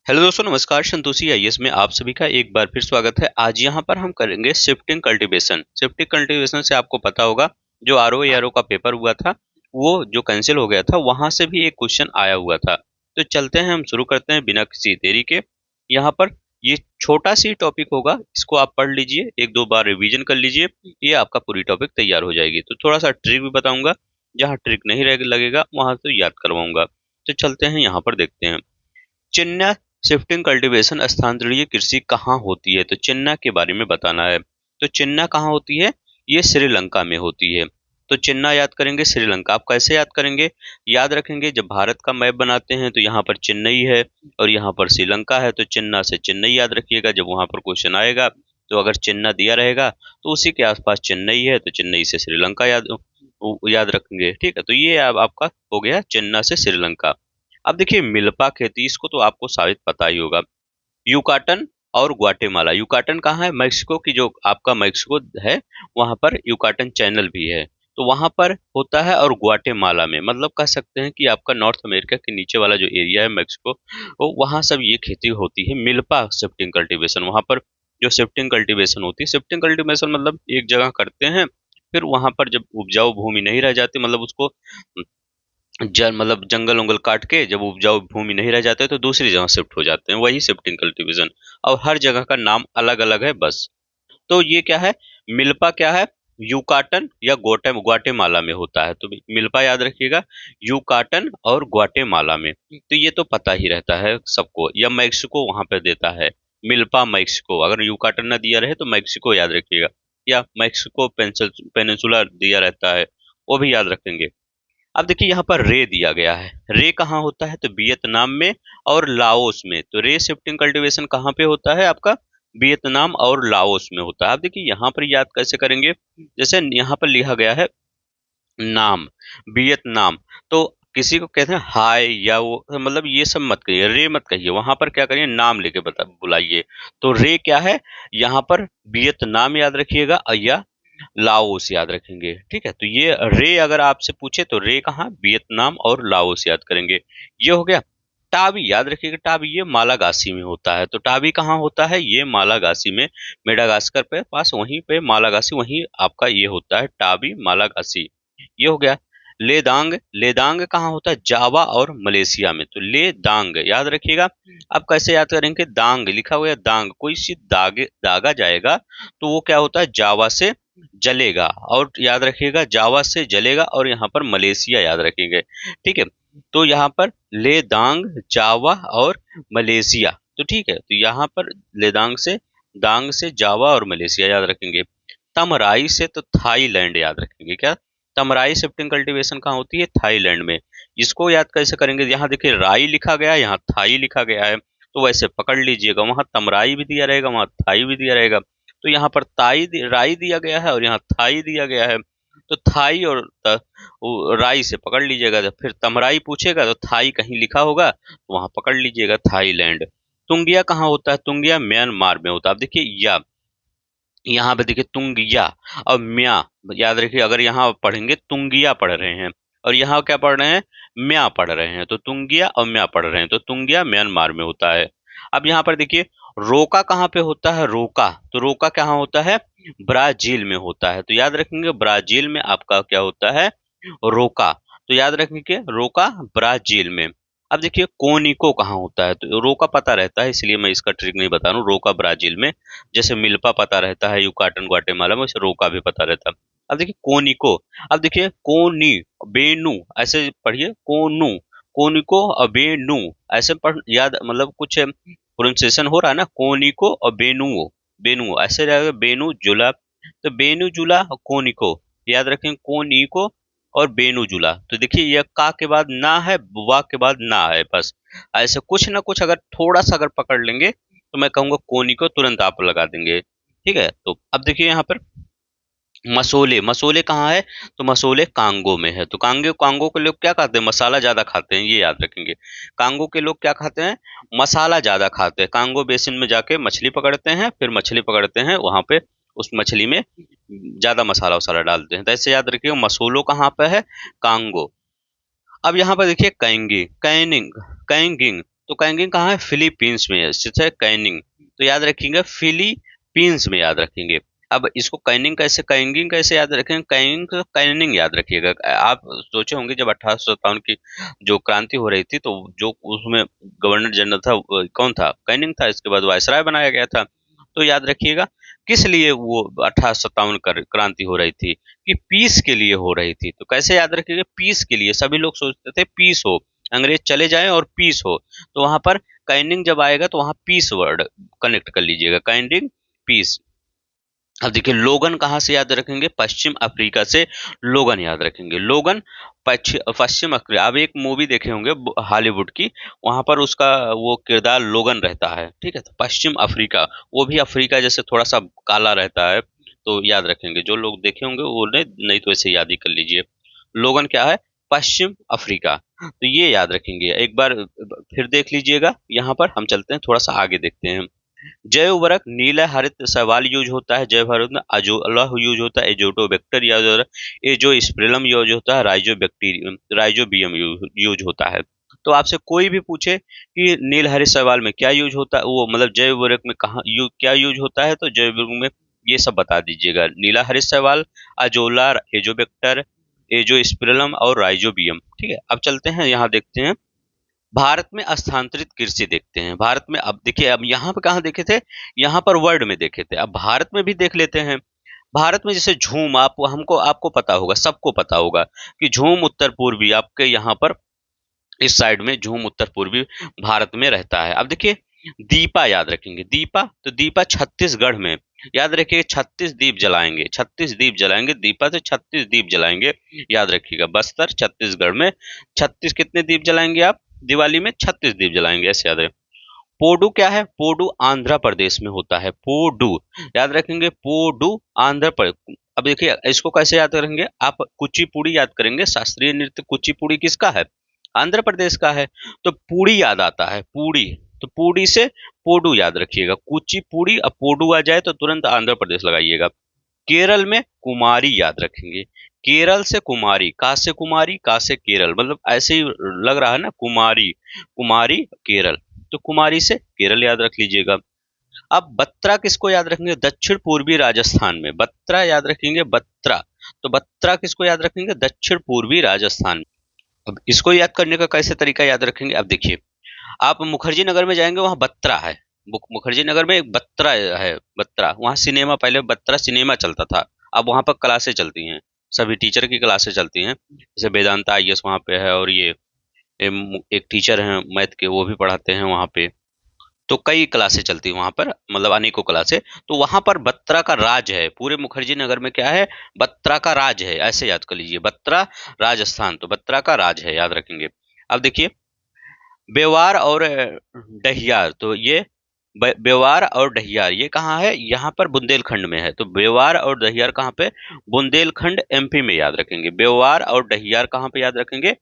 Hello दोस्तों, नमस्कार। Santoshi IAS में आप सभी का एक बार फिर स्वागत है। आज यहाँ पर हम करेंगे शिफ्टिंग कल्टीवेशन। शिफ्टिंग कल्टीवेशन से आपको पता होगा, जो आरओ एआरओ का पेपर हुआ था वो जो कैंसिल हो गया था, वहां से भी एक क्वेश्चन आया हुआ था। तो चलते हैं, हम शुरू करते हैं बिना किसी देरी के। यहाँ पर ये छोटा सी टॉपिक होगा, इसको आप पढ़ लीजिए, एक दो बार रिवीजन कर लीजिए, ये आपका पूरी टॉपिक तैयार हो जाएगी। तो थोड़ा सा ट्रिक भी बताऊंगा, जहाँ ट्रिक नहीं लगेगा वहां से याद करवाऊंगा। तो चलते हैं, यहाँ पर देखते हैं। चिन्ह शिफ्टिंग कल्टीवेशन स्थानांतरणीय कृषि कहाँ होती है? तो चिन्ह के बारे में बताना है। तो चिन्ह कहाँ होती है? ये श्रीलंका में होती है। तो चिन्ह याद करेंगे श्रीलंका। आप कैसे याद करेंगे? याद रखेंगे, जब भारत का मैप बनाते हैं तो यहाँ पर चेन्नई है और यहाँ पर श्रीलंका है, तो चिन्ह से चेन्नई याद रखिएगा। जब वहां पर क्वेश्चन आएगा तो अगर चिन्ह दिया रहेगा तो उसी के आसपास चेन्नई है, तो चेन्नई से श्रीलंका याद रखेंगे। ठीक है, तो ये अब आपका हो गया चिन्ह से श्रीलंका। अब देखिए, मिल्पा खेती, इसको तो आपको शायद पता ही होगा। युकाटन और ग्वाटेमाला। युकाटन कहाँ है? मैक्सिको की, जो आपका मैक्सिको है वहां पर युकाटन चैनल भी है, तो वहां पर होता है। और ग्वाटेमाला में, मतलब कह सकते हैं कि आपका नॉर्थ अमेरिका के नीचे वाला जो एरिया है मैक्सिको, वो वहां सब ये खेती होती है। मिल्पा शिफ्टिंग कल्टीवेशन, वहां पर जो शिफ्टिंग कल्टीवेशन होती है। शिफ्टिंग कल्टीवेशन मतलब एक जगह करते हैं, फिर वहां पर जब उपजाऊ भूमि नहीं रह जाती, मतलब उसको मतलब जंगल उंगल काट के जब उपजाऊ भूमि नहीं रह जाते तो दूसरी जगह शिफ्ट हो जाते हैं, वही शिफ्टिंग कल्टीवेशन। और हर जगह का नाम अलग अलग है बस। तो ये क्या है? मिल्पा क्या है? यूकाटन या ग्वाटेमाला में होता है। तो मिल्पा याद रखिएगा, यूकाटन और ग्वाटेमाला में। तो ये तो पता ही रहता है सबको। या मैक्सिको वहां पे देता है, मिल्पा मैक्सिको। अगर यूकाटन ना दिया रहे तो मैक्सिको याद रखिएगा, या मैक्सिको पेनिनसुला दिया रहता है, वो भी याद रखेंगे। अब देखिए, यहाँ पर रे दिया गया है। रे कहाँ होता है? तो वियतनाम में और लाओस में। तो रे शिफ्टिंग कल्टीवेशन कहाँ पे होता है आपका? वियतनाम और लाओस में होता है। अब देखिए, यहाँ पर याद कैसे करेंगे? जैसे यहाँ पर लिखा गया है नाम, वियतनाम। तो किसी को कहते हैं हाय या वो, मतलब ये सब मत कहिए, रे मत कहिए। वहां पर क्या करिए? नाम लेके बता बुलाइए। तो रे क्या है? यहाँ पर वियतनाम याद रखिएगा, या लाओस याद रखेंगे। ठीक है, तो ये रे अगर आपसे पूछे तो रे कहाँ? वियतनाम और लाओस याद करेंगे। ये हो गया। टावी याद रखिएगा, टावी ये मालागासी में होता है। तो टावी कहाँ होता है? ये मालागासी में, मेडागास्कर पे पास, वहीं पे मालागासी, वहीं आपका ये होता है टावी मालागासी। ये हो गया। लेदांग, लेदांग कहाँ होता है? जावा और मलेशिया में। तो लेदांग याद रखिएगा। अब कैसे याद करेंगे? दांग लिखा हुआ है, दांग कोई सी दागा जाएगा तो वो क्या होता है? जावा से जलेगा। और याद रखिएगा, जावा से जलेगा। और यहाँ पर मलेशिया याद रखेंगे। ठीक है, तो यहाँ पर लेदांग, जावा और मलेशिया। तो ठीक है, तो यहाँ पर लेदांग से, दांग से जावा और मलेशिया याद रखेंगे। तमराई से तो थाईलैंड याद रखेंगे। क्या? तमराई शिफ्टिंग कल्टीवेशन कहाँ होती है? थाईलैंड में। इसको याद कैसे करेंगे? यहाँ देखिए, राई लिखा गया है, यहाँ थाई लिखा गया है, तो वैसे पकड़ लीजिएगा। वहां तमराई भी दिया रहेगा, वहां थाई भी दिया रहेगा। तो यहाँ पर राई दिया गया है और यहाँ थाई दिया गया है। तो थाई और राई से पकड़ लीजिएगा। जब फिर तमराई पूछेगा तो थाई कहीं लिखा होगा, तो वहां पकड़ लीजिएगा, थाईलैंड। तुंगिया कहाँ होता है? तुंगिया म्यांमार में होता है। अब देखिए, या यहाँ पे देखिए तुंगिया और म्या याद रखिए। अगर यहाँ पढ़ेंगे तुंगिया पढ़ रहे हैं, और यहाँ क्या पढ़ रहे हैं? म्या पढ़ रहे हैं, तो तुंगिया और म्या पढ़ रहे हैं, तो तुंगिया म्यांमार में होता है। अब यहाँ पर देखिए, रोका कहाँ पे होता है? रोका, तो रोका कहाँ होता है? ब्राजील में होता है। तो याद रखेंगे, ब्राजील में आपका क्या होता है? रोका। तो याद रखेंगे, रोका ब्राजील में। अब देखिए, कोनिको कहाँ होता है? तो रोका पता रहता है, इसलिए मैं इसका ट्रिक नहीं बता रहा हूँ। रोका ब्राजील में, जैसे मिल्पा पता रहता है युकाटन ग्वाटेमाला में, वैसे रोका भी पता रहता है। अब देखिए कोनिको। अब देखिए, कोनी, बेनू, ऐसे पढ़िए, कोनू, कोनिको और बेनू, ऐसे पढ़, याद मतलब कुछ प्रोनाउंसिएशन हो रहा है ना, कोनिको और बेनू, बेनू ऐसे रहेगा, बेनू जुला। तो बेनू जुला और कोनिको याद रखें, कोनिको और बेनू जुला। तो देखिए, यह का के बाद ना है, वा के बाद ना है, बस ऐसे कुछ ना कुछ अगर थोड़ा सा अगर पकड़ लेंगे तो मैं कहूंगा कोनी को तुरंत आप लगा देंगे। ठीक है, तो अब देखिए यहाँ पर मसोले, मसोले कहाँ है? तो मसोले कांगो में है। तो कांगो के लोग क्या खाते हैं? मसाला ज्यादा खाते हैं, ये याद रखेंगे। कांगो के लोग क्या खाते हैं? मसाला ज्यादा खाते हैं। कांगो बेसिन में जाके मछली पकड़ते हैं, फिर मछली पकड़ते हैं वहां पे, उस मछली में ज्यादा मसाला वसाला डालते हैं। तो ऐसे याद रखिए, मसोलो कहाँ पे है? कांगो। अब यहाँ पर देखिए कैंगी, कैनिंग, कैंगिंग। तो कैंगिंग कहाँ है? फिलीपींस में है, है कैनिंग। तो याद रखेंगे फिलीपींस में याद रखेंगे। अब इसको कैंगिंग कैसे याद रखेंगे? कैंगिंग को कैनिंग याद रखिएगा। आप सोचे होंगे जब 1857 की जो क्रांति हो रही थी तो जो उसमें गवर्नर जनरल था कौन था? कैनिंग था। इसके बाद वायसराय बनाया गया था। तो याद रखिएगा किस लिए वो 1857 क्रांति हो रही थी? कि पीस के लिए हो रही थी। तो कैसे याद रखिएगा? पीस के लिए। सभी लोग सोचते थे पीस हो, अंग्रेज चले जाएं और पीस हो। तो वहां पर काइंडिंग जब आएगा तो वहां पीस वर्ड कनेक्ट कर लीजिएगा, काइंडिंग पीस। अब देखिए लोगन कहाँ से याद रखेंगे? पश्चिम अफ्रीका से लोगन याद रखेंगे। लोगन पश्चिम अफ्रीका। आप एक मूवी देखे होंगे हॉलीवुड की, वहां पर उसका वो किरदार लोगन रहता है, ठीक है। तो पश्चिम अफ्रीका, वो भी अफ्रीका जैसे थोड़ा सा काला रहता है। तो याद रखेंगे, जो लोग देखे होंगे वो नहीं तो ऐसे याद ही कर लीजिए। लोगन क्या है? पश्चिम अफ्रीका। तो ये याद रखेंगे। एक बार फिर देख लीजिएगा। यहाँ पर हम चलते हैं, थोड़ा सा आगे देखते हैं। जैव उर्वरक नीला हरित शैवाल यूज होता है। जैव हरित में अजोला यूज होता है, एजोटोबैक्टर यूज होता है, एजोस्पिरिलम यूज होता है, राइजोबैक्टीरियम राइजोबियम यूज होता है। तो आपसे कोई भी पूछे कि नील हरित शैवाल में क्या यूज होता है, वो मतलब जैव उर्वरक में कहाँ क्या यूज होता है, तो जैव उर्वरक में ये सब बता दीजिएगा। नीला हरित शैवाल, अजोला, एजोबैक्टर, एजोस्पिरिलम और राइजोबियम। ठीक है। अब चलते हैं, यहाँ देखते हैं भारत में स्थानांतरित कृषि देखते हैं। भारत में अब देखिए, अब यहाँ पे कहाँ देखे थे? यहाँ पर वर्ड में देखे थे। अब भारत में भी देख लेते हैं। भारत में जैसे झूम, आपको पता होगा, सबको पता होगा कि झूम उत्तर पूर्वी आपके यहाँ पर इस साइड में झूम उत्तर पूर्वी भारत में रहता है। अब देखिए दीपा याद रखेंगे। दीपा, तो दीपा छत्तीसगढ़ में। याद रखिए 36 दीप जलाएंगे, 36 दीप जलाएंगे। दीपा से 36 दीप जलाएंगे। याद रखिएगा बस्तर छत्तीसगढ़ में 36 कितने दीप जलाएंगे आप? दिवाली में 36 दीप जलाएंगे, ऐसे याद है। पोडू क्या है? पोडू आंध्र प्रदेश में होता है। पोडू याद रखेंगे, पोडू आंध्र प्रदेश। अब देखिए इसको कैसे याद करेंगे आप? कुचिपुड़ी याद करेंगे। शास्त्रीय नृत्य कुचिपुड़ी किसका है? आंध्र प्रदेश का है। तो पूड़ी याद आता है, पूड़ी। तो पूड़ी से पोडू याद रखिएगा। कुचिपुड़ी अब पोडू आ जाए तो तुरंत आंध्र प्रदेश लगाइएगा। केरल में कुमारी याद रखेंगे। केरल से कुमारी, का से कुमारी, का से केरल, मतलब ऐसे ही लग रहा है ना, कुमारी। कुमारी केरल, तो कुमारी से केरल याद रख लीजिएगा। अब बत्रा किसको याद रखेंगे? दक्षिण पूर्वी राजस्थान में बत्रा याद रखेंगे। बत्रा, तो बत्रा किसको याद रखेंगे? दक्षिण पूर्वी राजस्थान में। अब इसको याद करने का कैसे तरीका याद रखेंगे? अब देखिए आप मुखर्जी नगर में जाएंगे, वहां बत्रा है। मुखर्जी नगर में एक बत्रा है। बत्रा, वहां सिनेमा, पहले बत्रा सिनेमा चलता था। अब वहां पर क्लासें चलती हैं, सभी टीचर की क्लासें चलती हैं। जैसे वेदांता आईएएस वहां पे है, और ये एक टीचर हैं मैथ के, वो भी पढ़ाते हैं वहां पे। तो कई क्लासें चलती हैं वहां पर, मतलब अनेकों क्लासें। तो वहां पर बत्रा का राज है। पूरे मुखर्जी नगर में क्या है? बत्रा का राज है, ऐसे याद कर लीजिए। बत्रा राजस्थान, तो बत्रा का राज है, याद रखेंगे। अब देखिए बेवार और डहियार, तो ये बेवार और डहियार ये कहाँ है? यहाँ पर बुंदेलखंड में है। तो बेवार और डहियार कहाँ पे? बुंदेलखंड एमपी में, याद रखेंगे। बेवार और डहियार कहाँ पे याद रखेंगे?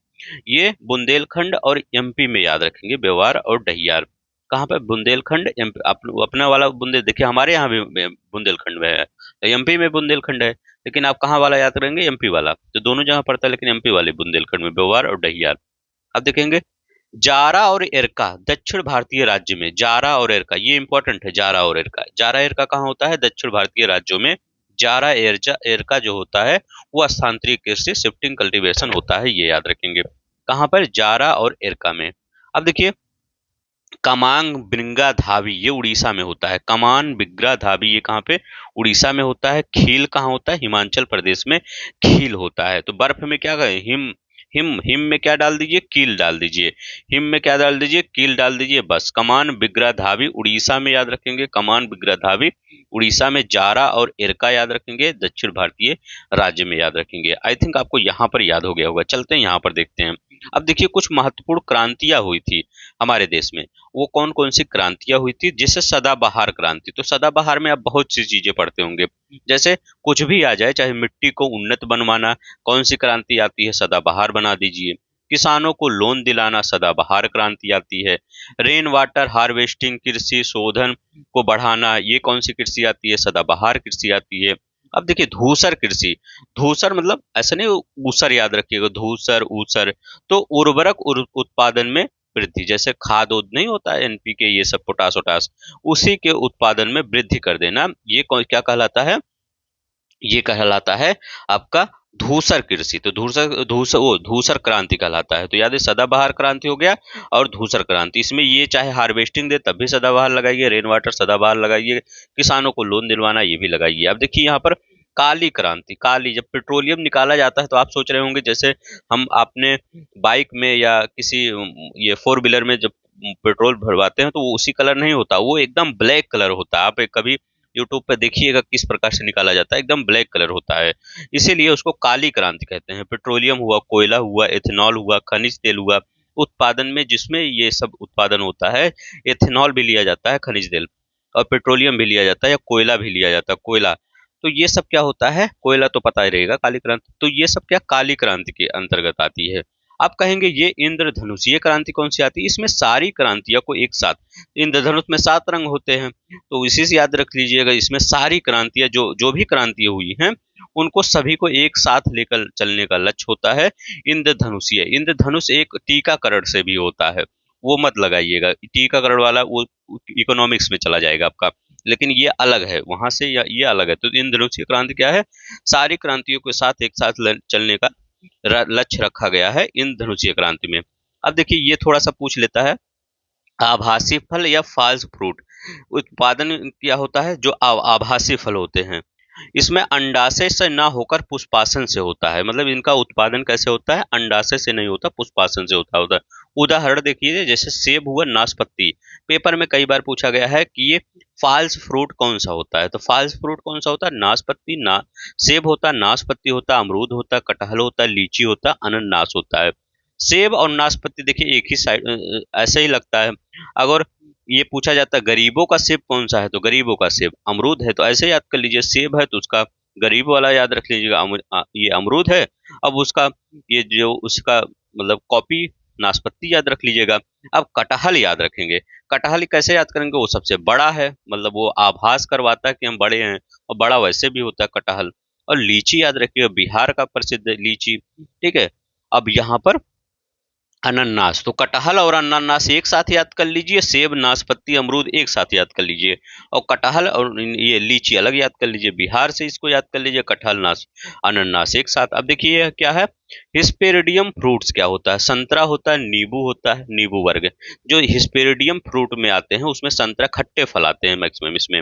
ये बुंदेलखंड और एमपी में याद रखेंगे। बेवार और डहियार कहाँ पे? बुंदेलखंड एमपी। अपना वाला बुंदेल, देखिए हमारे यहाँ भी बुंदेलखंड में है, एमपी में बुंदेलखंड है। लेकिन आप कहाँ वाला याद करेंगे? एमपी वाला। तो दोनों जगह पड़ता है, लेकिन एमपी वाले बुंदेलखंड में बेवार और डहियार। अब देखेंगे जारा और एरका दक्षिण भारतीय राज्य में। जारा और एरका ये इंपॉर्टेंट है। जारा और एरका, जारा एरका कहाँ होता है? दक्षिण भारतीय राज्यों में। जारा एरका जो होता है वो स्थानांतरित कृषि शिफ्टिंग कल्टीवेशन होता है, ये याद रखेंगे। कहाँ पर? जारा और एरका में। अब देखिए कमांग बिंगा धावी ये उड़ीसा में होता है। कमान बिग्रा धावी ये कहाँ पे? उड़ीसा में होता है। खील कहाँ होता है? हिमाचल प्रदेश में खील होता है। तो बर्फ में क्या कहें? हिम। हिम, हिम में क्या डाल दीजिए? कील डाल दीजिए। हिम में क्या डाल दीजिए? कील डाल दीजिए, बस। कमान बिग्रा धावी उड़ीसा में याद रखेंगे। कमान बिग्रा धावी उड़ीसा में। जारा और एरका याद रखेंगे, दक्षिण भारतीय राज्य में याद रखेंगे। आई थिंक आपको यहाँ पर याद हो गया होगा। चलते हैं यहाँ पर देखते हैं। अब देखिए कुछ महत्वपूर्ण क्रांतियां हुई थी हमारे देश में। वो कौन कौन सी क्रांतियां हुई थी? जैसे सदाबहार क्रांति। तो सदाबहार में आप बहुत सी चीजें पढ़ते होंगे, जैसे कुछ भी आ जाए, चाहे मिट्टी को उन्नत बनवाना, कौन सी क्रांति आती है? सदाबहार बना दीजिए। किसानों को लोन दिलाना, सदाबहार क्रांति आती है। रेन वाटर हार्वेस्टिंग, कृषि शोधन को बढ़ाना, ये कौन सी कृषि आती है? सदाबहार कृषि आती है। अब देखिए धूसर कृषि। धूसर मतलब ऐसा नहीं ऊसर याद रखिएगा, धूसर ऊसर। तो उर्वरक उत्पादन में वृद्धि, जैसे खाद उद नहीं होता है एनपीके ये सब पोटास वोटास, उसी के उत्पादन में वृद्धि कर देना, ये क्या कहलाता है, ये कहलाता है आपका धूसर कृषि। तो धूसर क्रांति कहलाता है। तो याद है सदाबहार क्रांति हो गया और धूसर क्रांति। इसमें ये चाहे हार्वेस्टिंग दे तब भी सदाबहार लगाइए, रेन वाटर सदाबहार लगाइए, किसानों को लोन दिलवाना ये भी लगाइए। अब देखिए यहाँ पर काली क्रांति, काली, जब पेट्रोलियम निकाला जाता है तो आप सोच रहे होंगे जैसे हम अपने बाइक में या किसी ये फोर व्हीलर में जब पेट्रोल भरवाते हैं तो वो उसी कलर नहीं होता, वो एकदम ब्लैक कलर होता है। आप कभी यूट्यूब पे देखिएगा किस प्रकार से निकाला जाता है, एकदम ब्लैक कलर होता है, इसीलिए उसको काली क्रांति कहते हैं। पेट्रोलियम हुआ, कोयला हुआ, एथेनॉल हुआ, खनिज तेल हुआ, उत्पादन में जिसमें ये सब उत्पादन होता है, एथेनॉल भी लिया जाता है, खनिज तेल और पेट्रोलियम भी लिया जाता है या कोयला भी लिया जाता है, कोयला। तो ये सब क्या होता है, कोयला तो पता ही रहेगा काली क्रांति, तो ये सब क्या काली क्रांति के अंतर्गत आती है। आप कहेंगे ये इंद्रधनुषीय क्रांति कौन सी आती है, इसमें सारी क्रांतियों को एक साथ, इंद्रधनुष में 7 रंग होते हैं तो इसी से याद रख लीजिएगा, इसमें सारी क्रांतियां जो जो भी क्रांतियां हुई हैं उनको सभी को एक साथ लेकर चलने का लक्ष्य होता है इंद्रधनुषीय। इंद्रधनुष एक टीकाकरण से भी होता है, वो मत लगाइएगा, टीकाकरण वाला वो इकोनॉमिक्स में चला जाएगा आपका, लेकिन ये अलग है वहां से, या ये अलग है। तो इंद्रधनुषीय क्रांति क्या है, सारी क्रांतियों के साथ एक साथ चलने का लक्ष्य रखा गया है इंद्रधनुषीय क्रांति में। अब देखिए ये थोड़ा सा पूछ लेता है, आभासी फल या फॉल्स फ्रूट उत्पादन क्या होता है, जो आभासी फल होते हैं इसमें अंडाशय से ना होकर पुष्पासन से होता है। मतलब इनका उत्पादन कैसे होता है, अंडाशय से नहीं होता, पुष्पासन से होता है। उदाहरण देखिए, जैसे सेब हुआ, नाशपाती, पेपर में कई बार पूछा गया है कि ये फॉल्स फ्रूट कौन सा होता है, तो फॉल्स फ्रूट कौन सा होता है, नाशपाती, सेब होता है, नाशपाती होता है, अमरूद होता है, कटहल होता है, लीची होता है, अनानास होता है। सेब और नाशपाती देखिए एक ही साइड ऐसे ही लगता है। अगर ये पूछा जाता है गरीबों का सेब कौन सा है, तो गरीबों का सेब अमरूद है, तो ऐसे याद कर लीजिए, सेब है तो उसका गरीब वाला याद रख लीजिएगा, ये अमरूद है, अब उसका ये जो उसका मतलब कॉपी नाशपाती याद रख लीजिएगा। अब कटहल याद रखेंगे, कटहल कैसे याद करेंगे, वो सबसे बड़ा है, मतलब वो आभास करवाता है कि हम बड़े हैं, और बड़ा वैसे भी होता है कटहल। और लीची याद रखिएगा, बिहार का प्रसिद्ध लीची, ठीक है। अब यहाँ पर अनानास, तो कटहल और अनानास एक साथ याद कर लीजिए, सेब नाशपाती अमरूद एक साथ याद कर लीजिए, और कटहल और ये लीची अलग याद कर लीजिए, बिहार से इसको याद कर लीजिए, कटहल नाश अनानास एक साथ। अब देखिए यह क्या है, हिस्पेरिडियम फ्रूट्स क्या होता है, संतरा होता है, नींबू होता है, नींबू वर्ग। जो हिस्पेरिडियम फ्रूट में आते हैं उसमें संतरा खट्टे फल आते हैं मैक्सिमम, इसमें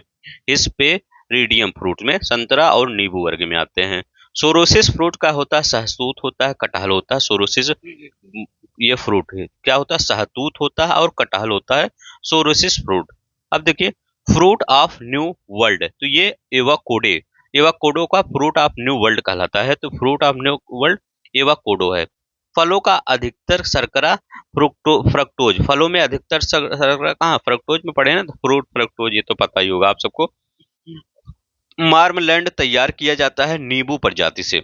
हिस्पेरिडियम फ्रूट में संतरा और नींबू वर्ग में आते हैं। सोरोसिस फ्रूट का होता है, सहतूत होता है, कटहल होता है, सोरोसिस ये फ्रूट है क्या होता है, सहतूत होता है और कटहल होता है, सोरोसिस फ्रूट। अब देखिए फ्रूट ऑफ न्यू वर्ल्ड, तो ये एवाकोडे, एवाकोडो का फ्रूट ऑफ न्यू वर्ल्ड कहलाता है, तो फ्रूट ऑफ न्यू वर्ल्ड एवाकोडो है। फलों का अधिकतर शर्करा फ्रक्टोज, फलों में अधिकतर शर्करा कहाँ, फ्रक्टोज में पड़े ना, तो फ्रूट फ्रक्टोज ये तो पता ही होगा आप सबको। मार्मलैंड तैयार किया जाता है नींबू प्रजाति से,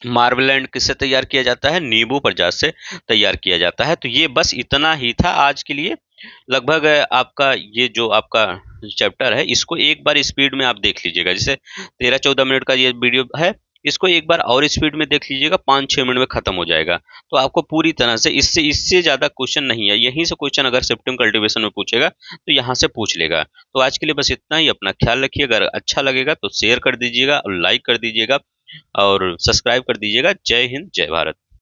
मार्वलैंड किससे तैयार किया जाता है, नींबू प्रजाति से तैयार किया जाता है। तो ये बस इतना ही था आज के लिए। लगभग आपका ये जो आपका चैप्टर है इसको एक बार स्पीड में आप देख लीजिएगा, जैसे 13-14 मिनट का ये वीडियो है, इसको एक बार और स्पीड में देख लीजिएगा, 5-6 मिनट में खत्म हो जाएगा। तो आपको पूरी तरह से इससे ज्यादा क्वेश्चन नहीं है, यहीं से क्वेश्चन अगर शिफ्टिंग कल्टीवेशन में पूछेगा तो यहाँ से पूछ लेगा। तो आज के लिए बस इतना ही, अपना ख्याल रखिए, अगर अच्छा लगेगा तो शेयर कर दीजिएगा और लाइक कर दीजिएगा और सब्सक्राइब कर दीजिएगा। जय हिंद, जय भारत।